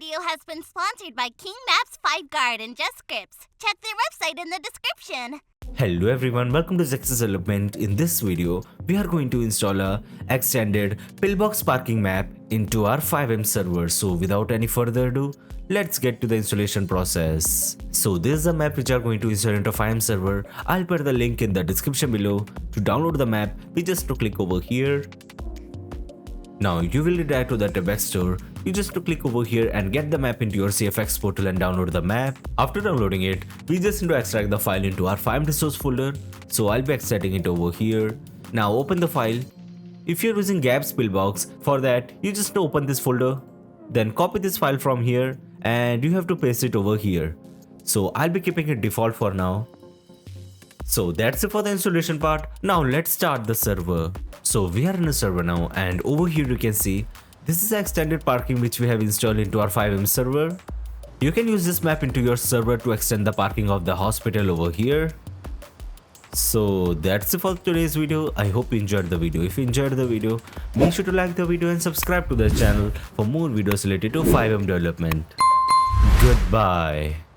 video has been sponsored by King Maps, 5Guard, and Just Scripts. Check their website in the description. Hello everyone, welcome to Zexus development. In this video, we are going to install a extended Pillbox parking map into our FiveM server. So without any further ado, let's get to the installation process. So this is the map which we are going to install into FiveM server. I'll put the link in the description below. To download the map, we just to click over here. Now you will redirect to the web store. You just to click over here and get the map into your CFX portal and download the map. After downloading it, we just need to extract the file into our FiveM resource folder. So I'll be extracting it over here. Now open the file. If you're using Gap's Pillbox, for that you just open this folder. Then copy this file from here and you have to paste it over here. So I'll be keeping it default for now. So that's it for the installation part. Now let's start the server. So we are in a server now and over here you can see this is the extended parking which we have installed into our FiveM server. You can use this map into your server to extend the parking of the hospital over here. So that's it for today's video. I hope you enjoyed the video. If you enjoyed the video, make sure to like the video and subscribe to the channel for more videos related to FiveM development. Goodbye.